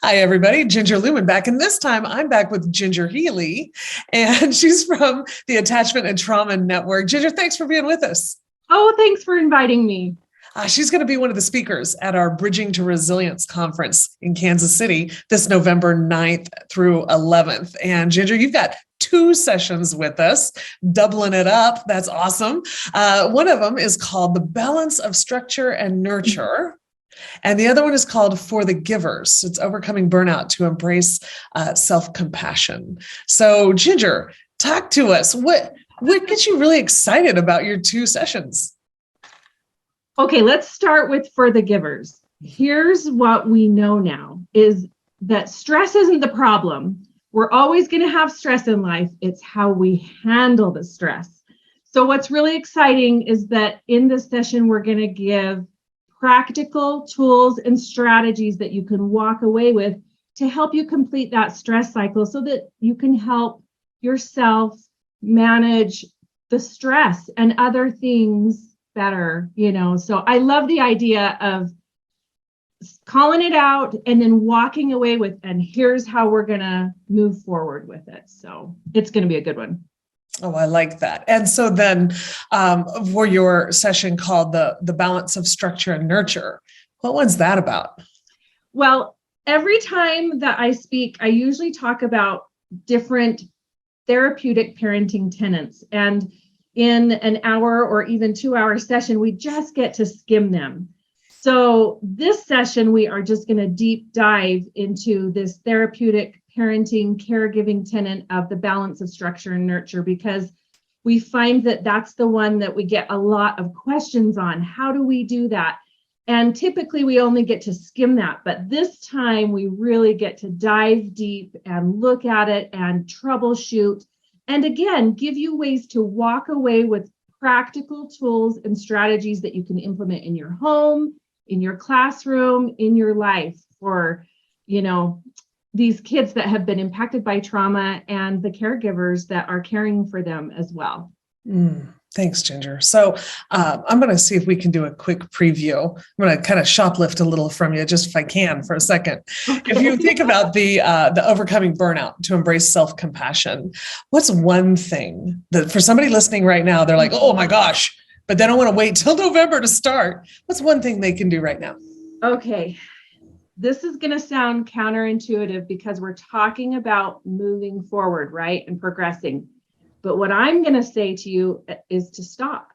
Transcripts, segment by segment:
Hi, everybody. Ginger Lumen back. And this time I'm back with Ginger Healy, and she's from the Attachment and Trauma Network. Ginger, thanks for being with us. Oh, thanks for inviting me. She's going to be one of the speakers at our Bridging to Resilience conference in Kansas City this November 9th through 11th. And Ginger, you've got two sessions with us, doubling it up. That's awesome. One of them is called The Balance of Structure and Nurture. And the other one is called For the Givers. It's overcoming burnout to embrace self-compassion. So Ginger, talk to us. What gets you really excited about your two sessions? Okay, let's start with For the Givers. Here's what we know now is that stress isn't the problem. We're always going to have stress in life. It's how we handle the stress. So what's really exciting is that in this session, we're going to give practical tools and strategies that you can walk away with to help you complete that stress cycle so that you can help yourself manage the stress and other things better, So I love the idea of calling it out and then walking away with, and here's how we're going to move forward with it. So it's going to be a good one. Oh, I like that. And so then for your session called the Balance of Structure and Nurture, what one's that about? Well, every time that I speak, I usually talk about different therapeutic parenting tenets. And in an hour or even 2-hour session, we just get to skim them. So this session, we are just going to deep dive into this therapeutic parenting, caregiving tenet of the balance of structure and nurture, because we find that that's the one that we get a lot of questions on. How do we do that? And typically we only get to skim that, but this time we really get to dive deep and look at it and troubleshoot. And again, give you ways to walk away with practical tools and strategies that you can implement in your home, in your classroom, in your life for, these kids that have been impacted by trauma and the caregivers that are caring for them as well. Thanks, Ginger. So I'm going to see if we can do a quick preview. I'm going to kind of shoplift a little from you, just if I can, for a second. Okay. If you think about the overcoming burnout to embrace self-compassion, what's one thing that for somebody listening right now, they're like, oh my gosh, but they don't want to wait till November to start. What's one thing they can do right now? Okay. This is going to sound counterintuitive because we're talking about moving forward, right? And progressing. But what I'm going to say to you is to stop,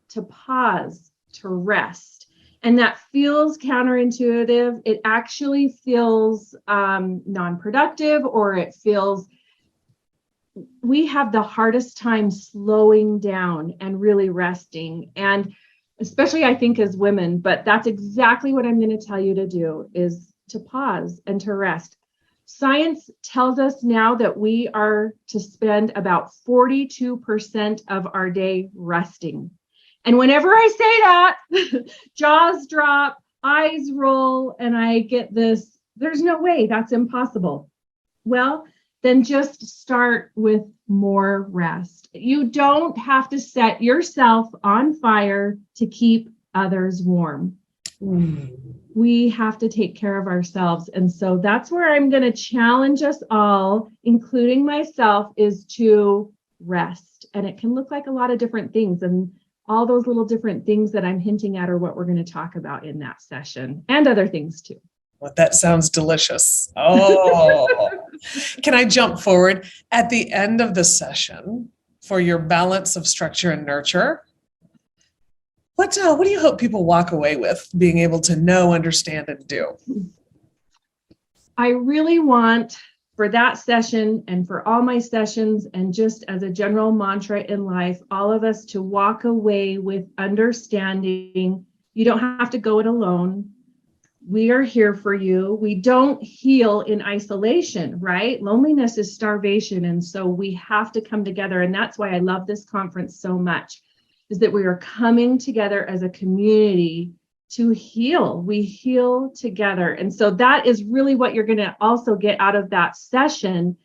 to pause, to rest. And that feels counterintuitive. It actually feels non-productive, or it feels we have the hardest time slowing down and really resting. And especially I think as women, but that's exactly what I'm going to tell you to do, is to pause and to rest. Science tells us now that we are to spend about 42% of our day resting. And whenever I say that, jaws drop, eyes roll, and I get this, there's no way, that's impossible. Well, then just start with more rest. You don't have to set yourself on fire to keep others warm. We have to take care of ourselves. And so that's where I'm going to challenge us all, including myself, is to rest. And it can look like a lot of different things. And all those little different things that I'm hinting at are what we're going to talk about in that session, and other things too. Well, that sounds delicious. Oh, can I jump forward? At the end of the session for your balance of structure and nurture, what do you hope people walk away with being able to know, understand, and do? I really want for that session and for all my sessions, and just as a general mantra in life, all of us to walk away with understanding you don't have to go it alone. We are here for you. We don't heal in isolation, right? Loneliness is starvation. And so we have to come together. And that's why I love this conference so much, is that we are coming together as a community to heal. We heal together. And so that is really what you're going to also get out of that session,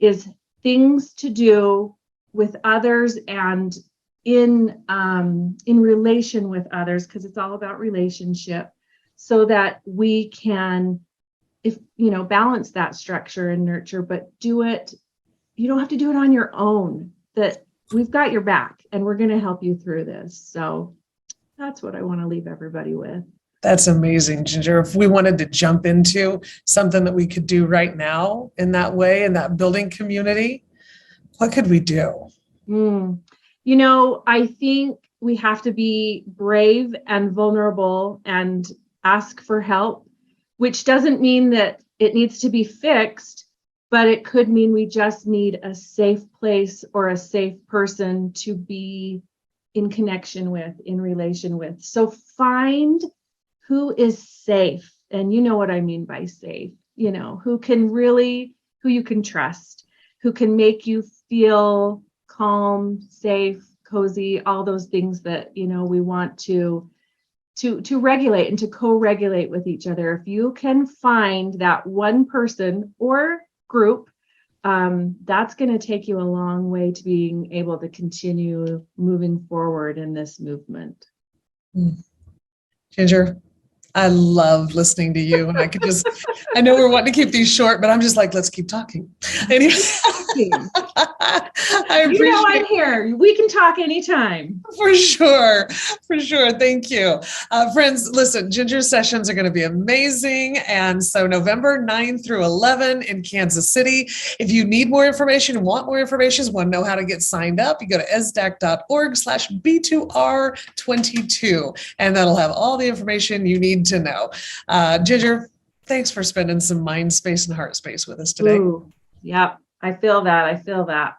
is things to do with others and in relation with others, because it's all about relationship, so that we can if, balance that structure and nurture, but do it. You don't have to do it on your own. That we've got your back and we're going to help you through this. So that's what I want to leave everybody with. That's amazing, Ginger. If we wanted to jump into something that we could do right now in that way, in that building community, what could we do? I think we have to be brave and vulnerable and ask for help, which doesn't mean that it needs to be fixed, but it could mean we just need a safe place or a safe person to be in connection with, in relation with. So find who is safe. And you know what I mean by safe, who you can trust, who can make you feel calm, safe, cozy, all those things that, we want to regulate and to co-regulate with each other. If you can find that one person or group, that's going to take you a long way to being able to continue moving forward in this movement. Ginger, I love listening to you, and I know we're wanting to keep these short, but I'm just like, let's keep talking. Anyway, I appreciate I'm here. We can talk anytime. For sure. Thank you. Friends, listen, Ginger's sessions are going to be amazing. And so November 9 through 11 in Kansas City. If you need more information, want more information, want to know how to get signed up, you go to sdac.org/B2R22, and that'll have all the information you need to know. Ginger, thanks for spending some mind space and heart space with us today. Ooh, yep. I feel that.